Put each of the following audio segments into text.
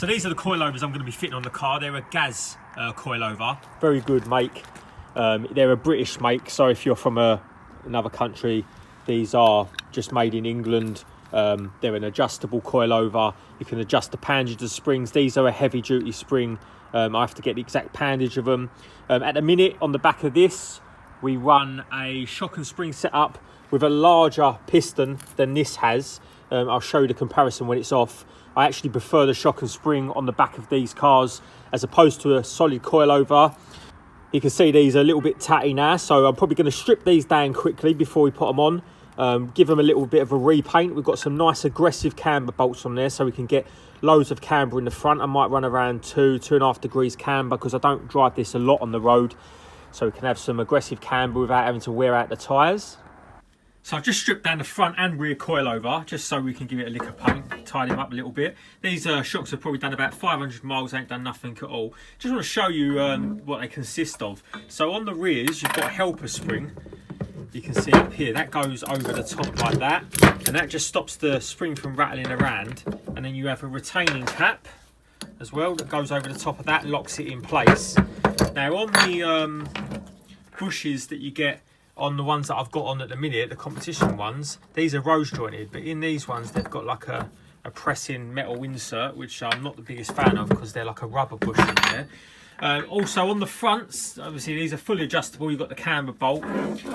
So these are the coilovers I'm going to be fitting on the car. They're a Gaz coilover. Very good make. They're a British make, so if you're from another country, these are just made in England. They're an adjustable coilover. You can adjust the poundage of the springs. These are a heavy duty spring. I have to get the exact poundage of them. At the minute, on the back of this, we run a shock and spring setup with a larger piston than this has. I'll show you the comparison when it's off. I actually prefer the shock and spring on the back of these cars as opposed to a solid coilover. You can see these are a little bit tatty now, so I'm probably going to strip these down quickly before we put them on. Give them a little bit of a repaint. We've got some nice aggressive camber bolts on there, so we can get loads of camber in the front. I might run around 2.5 degrees camber because I don't drive this a lot on the road, so we can have some aggressive camber without having to wear out the tyres. So I've just stripped down the front and rear coilover just so we can give it a lick of paint, tidy them up a little bit. These shocks have probably done about 500 miles, ain't done nothing at all. Just want to show you what they consist of. So on the rears, you've got a helper spring. You can see up here, that goes over the top like that, and that just stops the spring from rattling around. And then you have a retaining cap as well that goes over the top of that, locks it in place. Now on the bushes that you get on the ones that I've got on at the minute, the competition ones, these are rose jointed, but in these ones they've got like a pressing metal insert, which I'm not the biggest fan of because they're like a rubber bush in there. Also on the fronts, obviously these are fully adjustable. You've got the camber bolt,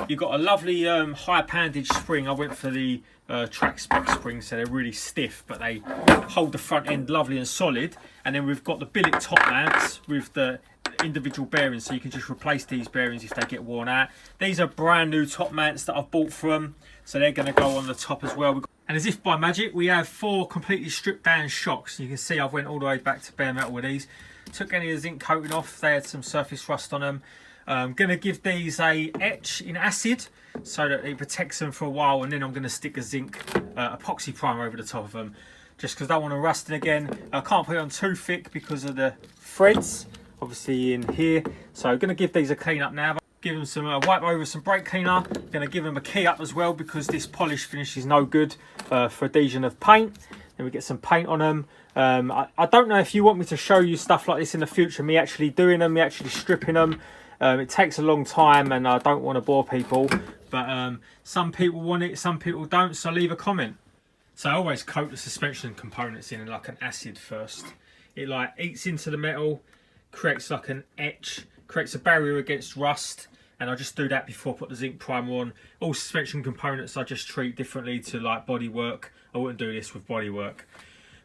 you've got a lovely high poundage spring. I went for the track spec springs, so they're really stiff, but they hold the front end lovely and solid. And then we've got the billet top mounts with the individual bearings, so you can just replace these bearings if they get worn out. These are brand new top mounts that I've bought from, so they're going to go on the top as well. And as if by magic, we have 4 completely stripped down shocks. You can see I've went all the way back to bare metal with these. Took any of the zinc coating off, they had some surface rust on them. I'm going to give these a etch in acid so that it protects them for a while, and then I'm going to stick a zinc epoxy primer over the top of them just because I don't want to rust it again. I can't put it on too thick because of the threads obviously in here, so I'm going to give these a clean up now. Give them some wipe over some brake cleaner. Going to give them a key up as well because this polish finish is no good for adhesion of paint. Then we get some paint on them. I don't know if you want me to show you stuff like this in the future, me actually doing them, me actually stripping them. It takes a long time and I don't want to bore people, but some people want it, some people don't, so leave a comment. So I always coat the suspension components in like an acid first. It like eats into the metal, creates like an etch, creates a barrier against rust, and I just do that before I put the zinc primer on. All suspension components I just treat differently to like bodywork. I wouldn't do this with bodywork.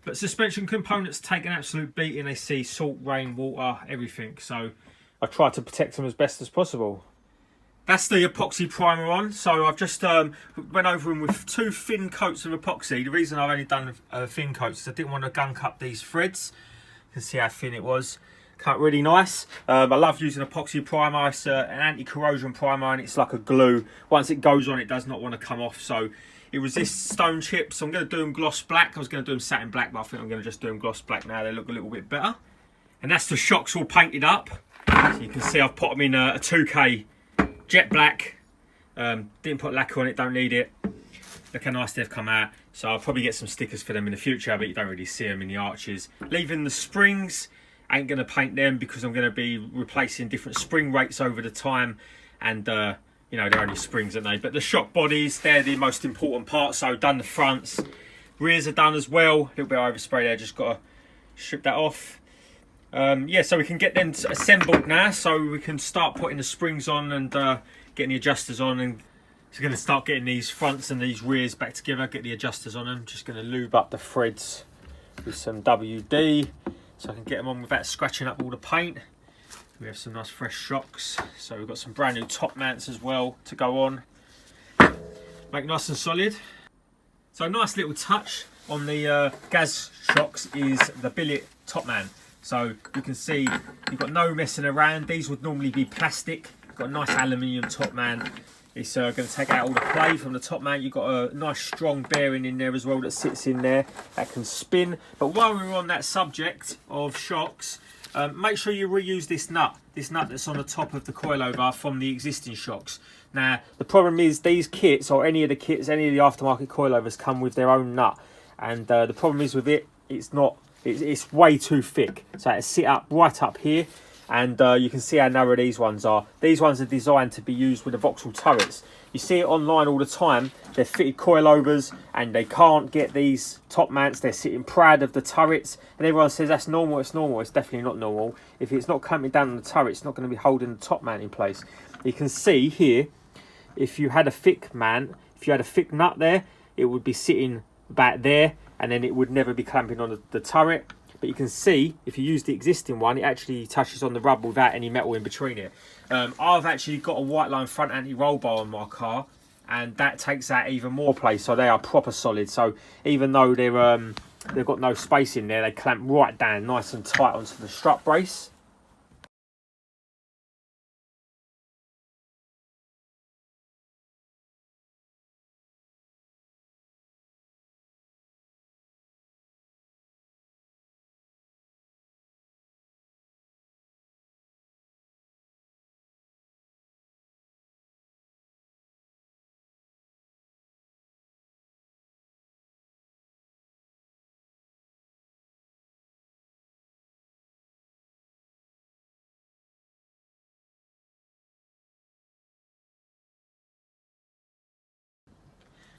But suspension components take an absolute beating. They see salt, rain, water, everything. So I try to protect them as best as possible. That's the epoxy primer on. So I've just went over them with 2 thin coats of epoxy. The reason I've only done thin coats is I didn't want to gunk up these threads. You can see how thin it was. Cut really nice. I love using epoxy primer. It's an anti-corrosion primer and it's like a glue. Once it goes on, it does not want to come off. So it resists stone chips. I'm going to do them gloss black. I was going to do them satin black, but I think I'm going to just do them gloss black now. They look a little bit better. And that's the shocks all painted up. So you can see I've put them in a 2K jet black. Didn't put lacquer on it, don't need it. Look how nice they've come out. So I'll probably get some stickers for them in the future, but you don't really see them in the arches. Leaving the springs, ain't going to paint them because I'm going to be replacing different spring rates over the time. And you know, they're only springs, aren't they? But the shock bodies, they're the most important part. So done the fronts. Rears are done as well. A little bit of overspray there, just got to strip that off. Yeah, so we can get them assembled now. So we can start putting the springs on and getting the adjusters on. And so going to start getting these fronts and these rears back together, get the adjusters on them. Just going to lube up the threads with some WD so I can get them on without scratching up all the paint. We have some nice fresh shocks, so we've got some brand new top mounts as well to go on. Make nice and solid. So a nice little touch on the Gaz shocks is the billet top mount. So you can see you've got no messing around. These would normally be plastic. You've got a nice aluminium top mount. It's going to take out all the play from the top mount. You've got a nice strong bearing in there as well that sits in there that can spin. But while we're on that subject of shocks, make sure you reuse this nut that's on the top of the coilover from the existing shocks. Now the problem is these kits, or any of the kits, any of the aftermarket coilovers come with their own nut, and the problem is with it, it's not It's way too thick. So it's sit up right up here. And you can see how narrow these ones are. These ones are designed to be used with the Vauxhall turrets. You see it online all the time. They're fitted coilovers and they can't get these top mounts. They're sitting proud of the turrets. And everyone says that's normal, it's normal. It's definitely not normal. If it's not coming down on the turret, it's not going to be holding the top mount in place. You can see here, if you had a thick mount, if you had a thick nut there, it would be sitting back there and then it would never be clamping on the turret. But you can see, if you use the existing one, it actually touches on the rubber without any metal in between it. I've actually got a white line front anti-roll bar on my car, and that takes that even more place. So they are proper solid. So even though they've got no space in there, they clamp right down nice and tight onto the strut brace.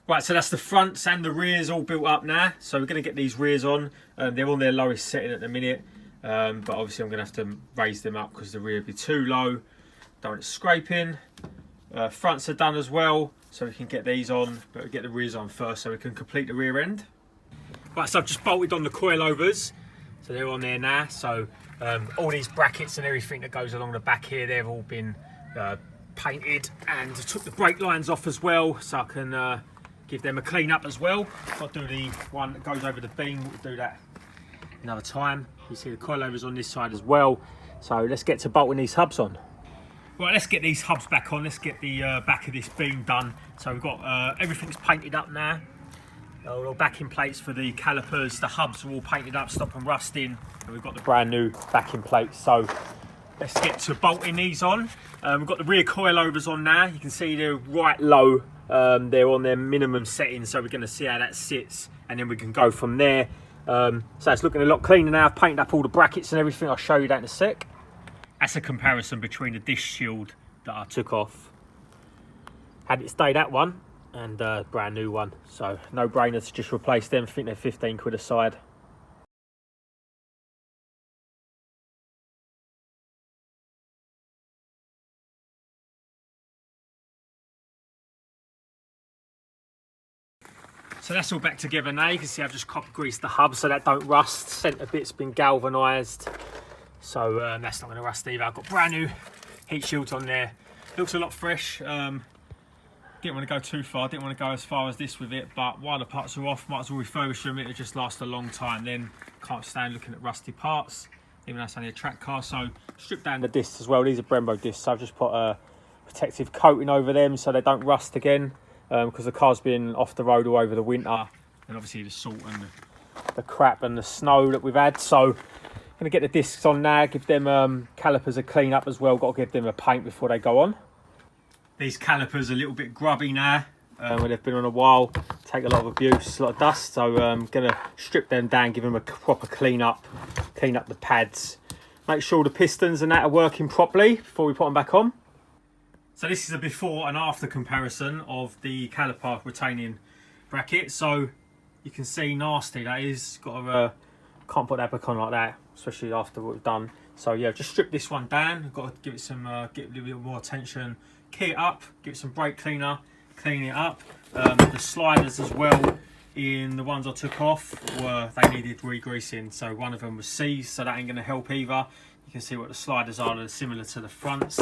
Right, so that's the fronts and the rears all built up now. So we're going to get these rears on. They're on their lowest setting at the minute. But obviously I'm going to have to raise them up because the rear will be too low. Don't want it scraping. Fronts are done as well. So we can get these on. But we'll get the rears on first so we can complete the rear end. Right, so I've just bolted on the coilovers. So they're on there now. So all these brackets and everything that goes along the back here, they've all been painted. And I took the brake lines off as well. So I can... give them a clean up as well. I'll do the one that goes over the beam. We'll do that another time. You see the coilovers on this side as well. So let's get to bolting these hubs on. Right, let's get these hubs back on. Let's get the back of this beam done. So we've got everything's painted up now. All backing plates for the calipers. The hubs are all painted up, stop them rusting. And we've got the brand new backing plates. So let's get to bolting these on. We've got the rear coilovers on now. You can see they're right low. They're on their minimum settings, so we're going to see how that sits, and then we can go from there. So it's looking a lot cleaner now. I've painted up all the brackets and everything. I'll show you that in a sec. That's a comparison between the dish shield that I took off. Had it stay that one, and brand new one. So no brainer to just replace them. I think they're 15 quid a side. So that's all back together now. You can see I've just copper greased the hub so that don't rust. Centre bit's been galvanised, so that's not going to rust either. I've got brand new heat shields on there. Looks a lot fresh. Didn't want to go too far. Didn't want to go as far as this with it, but while the parts are off, might as well refurbish them. It'll just last a long time. Then can't stand looking at rusty parts, even though it's only a track car. So strip down the discs as well. These are Brembo discs. So I've just put a protective coating over them so they don't rust again. Because the car's been off the road all over the winter, and obviously the salt and the crap and the snow that we've had. So I'm going to get the discs on now, give them calipers a clean up as well. Got to give them a paint before they go on. These calipers are a little bit grubby now, where they've been on a while, take a lot of abuse, a lot of dust. So I'm going to strip them down, give them a proper clean up the pads, make sure the pistons and that are working properly before we put them back on. So this is a before and after comparison of the caliper retaining bracket. So you can see nasty that is. Got to can't put that back on like that, especially after what we've done. So yeah, just strip this one down. Got to give it some, get a little bit more attention. Key it up, give it some brake cleaner, clean it up. The sliders as well, in the ones I took off, they needed re-greasing. So one of them was seized, so that ain't going to help either. You can see what the sliders are. They're similar to the fronts.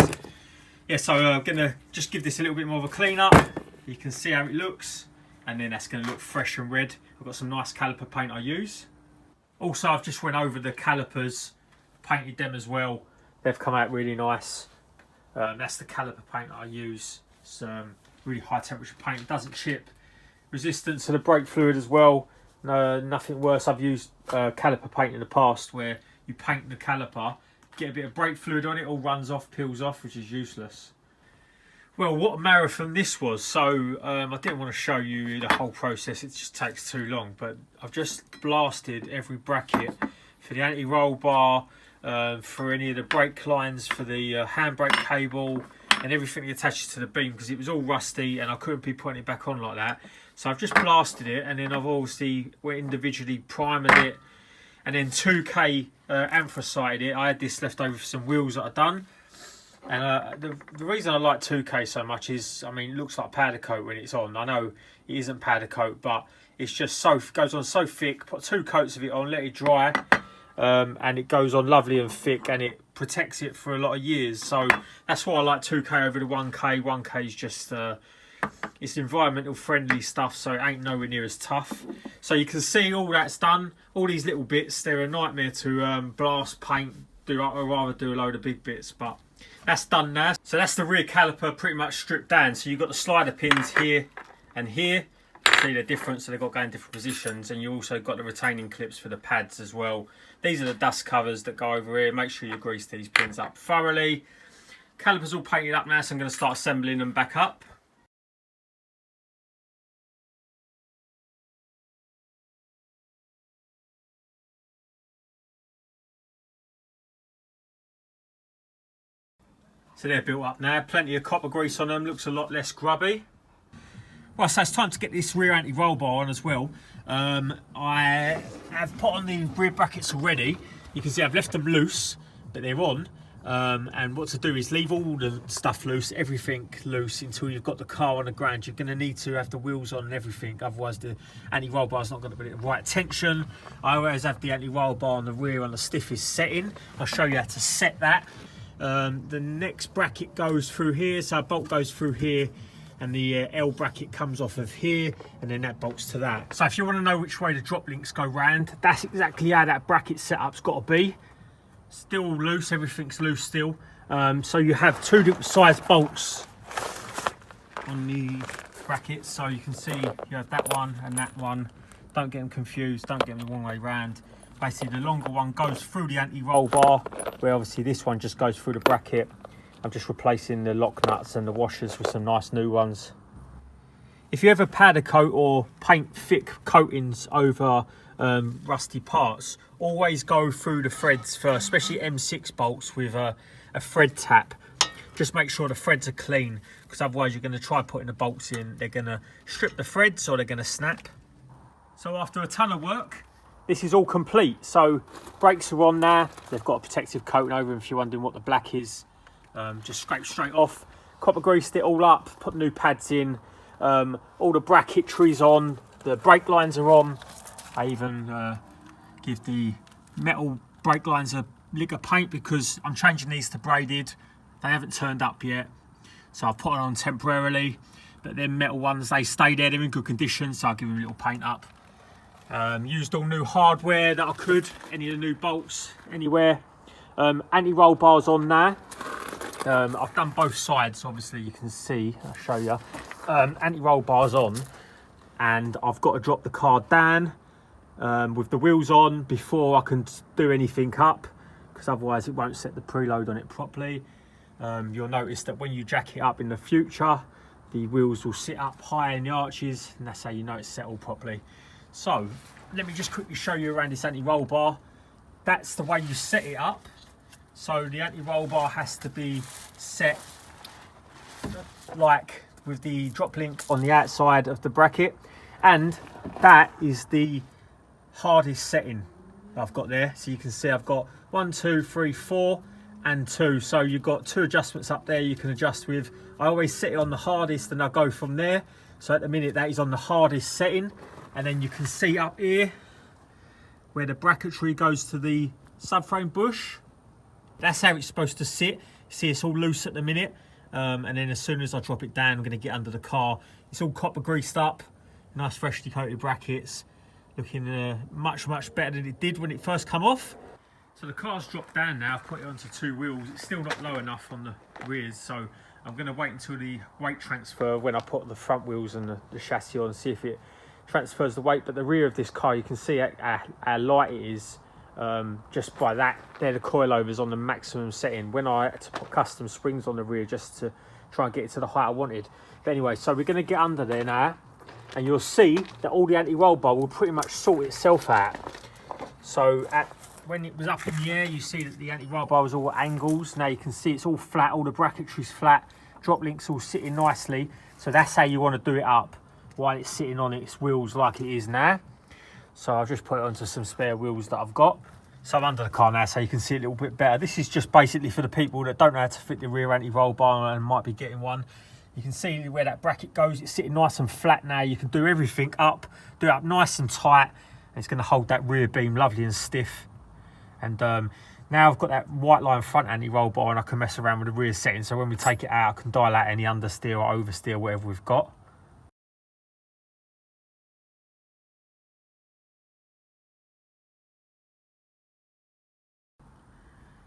Yeah, so I'm going to just give this a little bit more of a clean up. You can see how it looks, and then that's going to look fresh and red. I've got some nice caliper paint I use. Also, I've just went over the calipers, painted them as well. They've come out really nice. That's the caliper paint I use. It's really high temperature paint, it doesn't chip. Resistant to the brake fluid as well. No, nothing worse. I've used caliper paint in the past where you paint the caliper, get a bit of brake fluid on it, all runs off, peels off, which is useless. Well, what a marathon this was. So I didn't want to show you the whole process, it just takes too long, but I've just blasted every bracket for the anti-roll bar, for any of the brake lines, for the handbrake cable and everything that attaches to the beam, because it was all rusty and I couldn't be putting it back on like that. So I've just blasted it, and then I've obviously individually primed it, and then 2K anthracited it. I had this left over for some wheels that I've done. And the reason I like 2K so much is, I mean, it looks like powder coat when it's on. I know it isn't powder coat, but it's just goes on so thick. Put 2 coats of it on, let it dry, and it goes on lovely and thick, and it protects it for a lot of years. So that's why I like 2K over the 1K. 1K is just it's environmental friendly stuff, so it ain't nowhere near as tough. So you can see all that's done. All these little bits, they're a nightmare to blast, paint. I'd rather do a load of big bits, but that's done now. So that's the rear caliper pretty much stripped down. So you've got the slider pins here and here. See the difference, so they've got to go in different positions, and you also got the retaining clips for the pads as well. These are the dust covers that go over here. Make sure you grease these pins up thoroughly. Caliper's all painted up now, so I'm going to start assembling them back up. So they're built up now, plenty of copper grease on them, looks a lot less grubby. Well, so it's time to get this rear anti-roll bar on as well. I have put on the rear brackets already. You can see I've left them loose, but they're on. And what to do is leave all the stuff loose, everything loose, until you've got the car on the ground. You're going to need to have the wheels on and everything, otherwise the anti-roll bar is not going to be at the right tension. I always have the anti-roll bar on the rear on the stiffest setting. I'll show you how to set that. The next bracket goes through here, so a bolt goes through here, and the L bracket comes off of here, and then that bolts to that. So if you want to know which way the drop links go round, that's exactly how that bracket setup's got to be. Still loose, everything's loose still. So you have 2 different size bolts on the brackets, so you can see you have that one and that one. Don't get them confused, don't get them the wrong way round. Basically the longer one goes through the anti-roll bar, where obviously this one just goes through the bracket. I'm just replacing the lock nuts and the washers with some nice new ones. If you ever powder coat or paint thick coatings over rusty parts, always go through the threads first, especially M6 bolts with a thread tap. Just make sure the threads are clean, because otherwise you're going to try putting the bolts in, they're going to strip the threads or they're going to snap. So after a ton of work, this is all complete. So brakes are on now, they've got a protective coating over them if you're wondering what the black is. Just scrape straight off, copper greased it all up, put new pads in, all the bracketry's on, the brake lines are on. I even give the metal brake lines a lick of paint because I'm changing these to braided. They haven't turned up yet, so I'll put it on temporarily, but them metal ones, they stay there, they're in good condition, so I'll give them a little paint up. Used all new hardware that I could, any of the new bolts, anywhere. Anti-roll bars on there. I've done both sides, obviously you can see, I'll show you. Anti-roll bars on, and I've got to drop the car down with the wheels on before I can do anything up, because otherwise it won't set the preload on it properly. You'll notice that when you jack it up in the future, the wheels will sit up high in the arches, and that's how you know it's set all properly. So let me just quickly show you around this anti-roll bar. That's the way you set it up. So the anti-roll bar has to be set like with the drop link on the outside of the bracket, and that is the hardest setting I've got there. So you can see I've got 1, 2, 3, 4 and 2, so you've got 2 adjustments up there you can adjust with. I always set it on the hardest and I go from there. So at the minute that is on the hardest setting, and then you can see up here where the bracketry goes to the subframe bush. That's how it's supposed to sit. See, it's all loose at the minute, and then as soon as I drop it down, I'm going to get under the car. It's all copper greased up, nice freshly coated brackets, looking much better than it did when it first come off. So the car's dropped down now. I've put it onto 2 wheels. It's still not low enough on the rears, so I'm going to wait until the weight transfer when I put the front wheels and the chassis on, see if it transfers the weight. But the rear of this car, you can see how light it is. Just by that, they're the coilovers on the maximum setting. When I had to put custom springs on the rear just to try and get it to the height I wanted. But anyway, so we're going to get under there now, and you'll see that all the anti-roll bar will pretty much sort itself out. So when it was up in the air, you see that the anti-roll bar was all at angles. Now you can see it's all flat, all the bracketry's flat, drop links all sitting nicely. So that's how you want to do it up while it's sitting on its wheels like it is now. So I've just put it onto some spare wheels that I've got. So I'm under the car now so you can see a little bit better. This is just basically for the people that don't know how to fit the rear anti-roll bar and might be getting one. You can see where that bracket goes. It's sitting nice and flat now. You can do everything up, do it up nice and tight. And it's going to hold that rear beam lovely and stiff. And now I've got that white line front anti-roll bar and I can mess around with the rear settings. So when we take it out, I can dial out any understeer or oversteer, whatever we've got.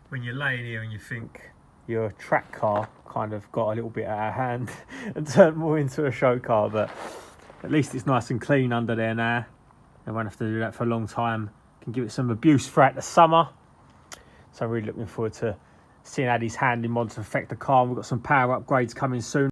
When you're laying here and you think your track car kind of got a little bit out of hand and turned more into a show car, but at least it's nice and clean under there now. I won't have to do that for a long time. Can give it some abuse throughout the summer. So I'm really looking forward to seeing how these handling mods affect the car. We've got some power upgrades coming soon.